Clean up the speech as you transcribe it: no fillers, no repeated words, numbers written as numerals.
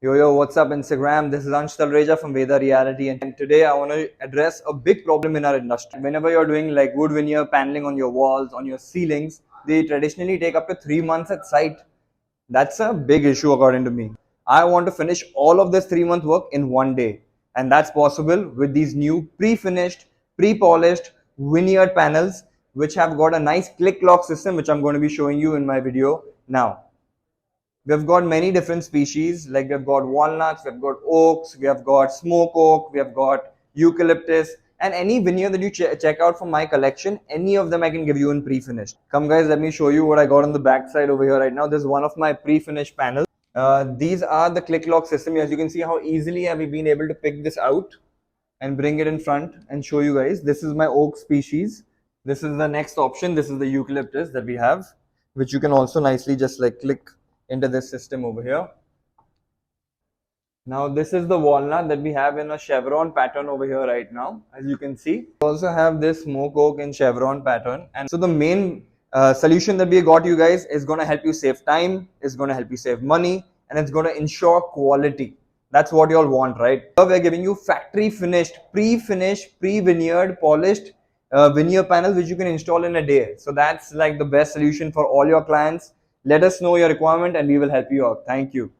Yo, what's up Instagram? This is Ansh Talreja from Veda Realty, and today I want to address a big problem in our industry. Whenever you're doing like wood veneer paneling on your walls, on your ceilings, they traditionally take up to 3 months at site. That's a big issue according to me. I want to finish all of this 3 month work in one day, and that's possible with these new pre-finished, pre-polished veneered panels, which have got a nice click lock system, which I'm going to be showing you in my video now. We've got many different species, like we've got walnuts, we've got oaks, we have got smoke oak, we have got eucalyptus, and any veneer that you check out from my collection, any of them I can give you in pre-finished. Come guys, let me show you what I got on the back side over here right now. This is one of my pre-finished panels. These are the click lock system. As you can see how easily have we been able to pick this out and bring it in front and show you guys. This is my oak species. This is the next option. This is the eucalyptus that we have, which you can also nicely just like click into this system over here. Now this is the walnut that we have in a chevron pattern over here right now. As you can see, we also have this smoke oak in chevron pattern. And so the main solution that we got you guys is going to help you save time, is going to help you save money, and it's going to ensure quality. That's what you all want, right? So we're giving you factory finished, pre-finished, pre-veneered, polished veneer panels which you can install in a day. So that's like the best solution for all your clients. Let us know your requirement and we will help you out. Thank you.